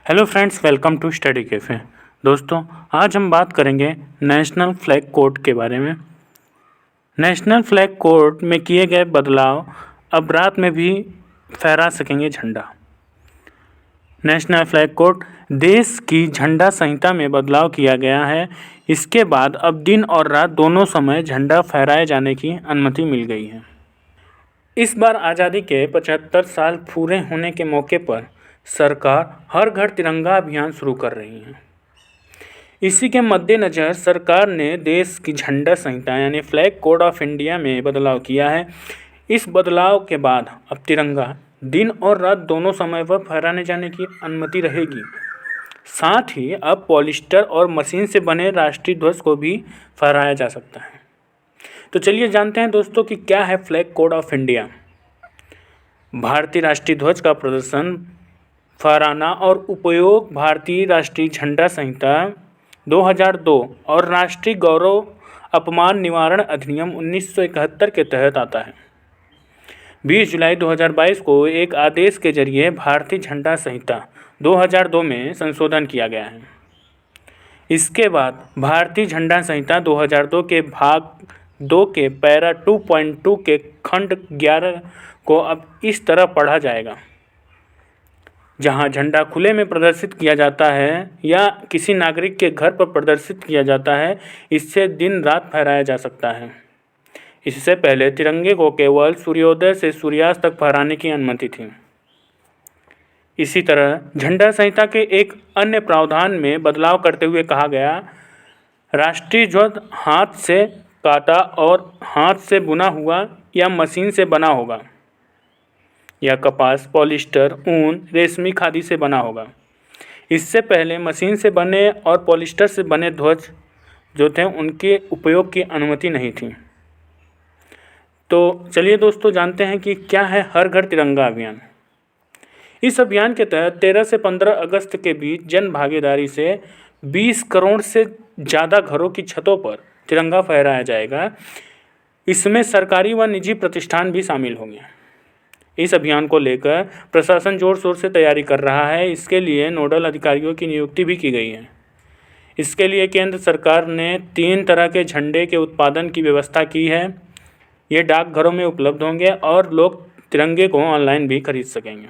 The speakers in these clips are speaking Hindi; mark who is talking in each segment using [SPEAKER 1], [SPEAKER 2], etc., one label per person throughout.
[SPEAKER 1] Hello friends, welcome to Study Cafe. दोस्तों, आज हम बात करेंगे नेशनल फ्लैग कोड के बारे में। नेशनल फ्लैग कोड में किए गए बदलाव, अब रात में भी फहरा सकेंगे झंडा। नेशनल फ्लैग कोड देश की झंडा संहिता में बदलाव किया गया है। इसके बाद अब दिन और रात दोनों समय झंडा फहराए जाने की अनुमति मिल गई है। इस बार आज़ादी के 75 साल पूरे होने के मौके पर सरकार हर घर तिरंगा अभियान शुरू कर रही है। इसी के मद्देनज़र सरकार ने देश की झंडा संहिता यानी फ्लैग कोड ऑफ इंडिया में बदलाव किया है। इस बदलाव के बाद अब तिरंगा दिन और रात दोनों समय पर फहराने जाने की अनुमति रहेगी। साथ ही अब पॉलिस्टर और मशीन से बने राष्ट्रीय ध्वज को भी फहराया जा सकता है। तो चलिए जानते हैं दोस्तों कि क्या है फ्लैग कोड ऑफ इंडिया। भारतीय राष्ट्रीय ध्वज का प्रदर्शन, फहराना और उपयोग भारतीय राष्ट्रीय झंडा संहिता 2002 और राष्ट्रीय गौरव अपमान निवारण अधिनियम 1971 के तहत आता है। 20 जुलाई 2022 को एक आदेश के जरिए भारतीय झंडा संहिता 2002 में संशोधन किया गया है। इसके बाद भारतीय झंडा संहिता 2002 के भाग 2 के पैरा 2.2 के खंड 11 को अब इस तरह पढ़ा जाएगा। जहां झंडा खुले में प्रदर्शित किया जाता है या किसी नागरिक के घर पर प्रदर्शित किया जाता है, इससे दिन रात फहराया जा सकता है। इससे पहले तिरंगे को केवल सूर्योदय से सूर्यास्त तक फहराने की अनुमति थी। इसी तरह झंडा संहिता के एक अन्य प्रावधान में बदलाव करते हुए कहा गया, राष्ट्रीय ध्वज हाथ से काटा और हाथ से बुना हुआ या मशीन से बना होगा या कपास, पॉलिस्टर, ऊन, रेशमी खादी से बना होगा। इससे पहले मशीन से बने और पॉलिस्टर से बने ध्वज जो थे उनके उपयोग की अनुमति नहीं थी। तो चलिए दोस्तों जानते हैं कि क्या है हर घर तिरंगा अभियान। इस अभियान के तहत 13 से 15 अगस्त के बीच जन भागीदारी से 20 करोड़ से ज़्यादा घरों की छतों पर तिरंगा फहराया जाएगा। इसमें सरकारी व निजी प्रतिष्ठान भी शामिल होंगे। इस अभियान को लेकर प्रशासन जोर शोर से तैयारी कर रहा है। इसके लिए नोडल अधिकारियों की नियुक्ति भी की गई है। इसके लिए केंद्र सरकार ने 3 तरह के झंडे के उत्पादन की व्यवस्था की है। ये डाकघरों में उपलब्ध होंगे और लोग तिरंगे को ऑनलाइन भी खरीद सकेंगे।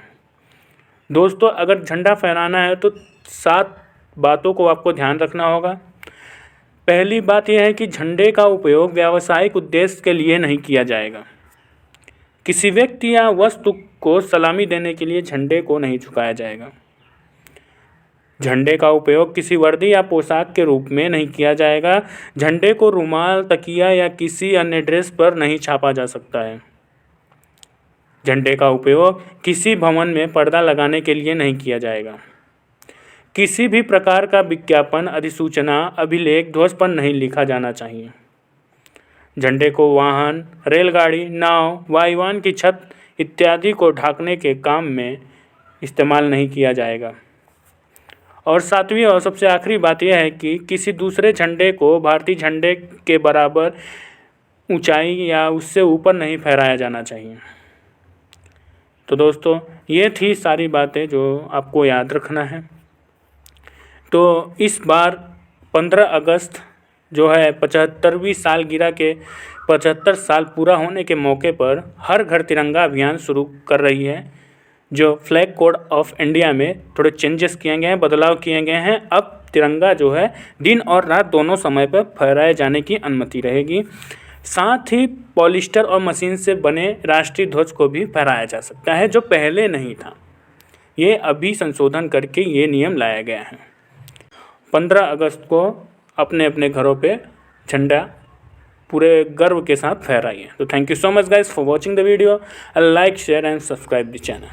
[SPEAKER 1] दोस्तों, अगर झंडा फहराना है तो 7 बातों को आपको ध्यान रखना होगा। पहली बात यह है कि झंडे का उपयोग व्यावसायिक उद्देश्य के लिए नहीं किया जाएगा। किसी व्यक्ति या वस्तु को सलामी देने के लिए झंडे को नहीं झुकाया जाएगा। झंडे का उपयोग किसी वर्दी या पोशाक के रूप में नहीं किया जाएगा। झंडे को रुमाल, तकिया या किसी अन्य ड्रेस पर नहीं छापा जा सकता है। झंडे का उपयोग किसी भवन में पर्दा लगाने के लिए नहीं किया जाएगा। किसी भी प्रकार का विज्ञापन, अधिसूचना, अभिलेख ध्वज पर नहीं लिखा जाना चाहिए। झंडे को वाहन, रेलगाड़ी, नाव, वायुयान की छत इत्यादि को ढकने के काम में इस्तेमाल नहीं किया जाएगा। और 7वीं और सबसे आखिरी बात यह है कि किसी दूसरे झंडे को भारतीय झंडे के बराबर ऊंचाई या उससे ऊपर नहीं फहराया जाना चाहिए। तो दोस्तों, ये थी सारी बातें जो आपको याद रखना है। तो इस बार 15 अगस्त जो है 75वीं सालगिरह के 75 साल पूरा होने के मौके पर हर घर तिरंगा अभियान शुरू कर रही है। जो फ्लैग कोड ऑफ इंडिया में थोड़े चेंजेस किए गए हैं, बदलाव किए गए हैं। अब तिरंगा जो है दिन और रात दोनों समय पर फहराए जाने की अनुमति रहेगी। साथ ही पॉलिस्टर और मशीन से बने राष्ट्रीय ध्वज को भी फहराया जा सकता है, जो पहले नहीं था। ये अभी संशोधन करके ये नियम लाया गया है। 15 अगस्त को अपने अपने घरों पे झंडा पूरे गर्व के साथ फहराइए। तो thank you so much guys for watching the video. Like, share and subscribe the channel.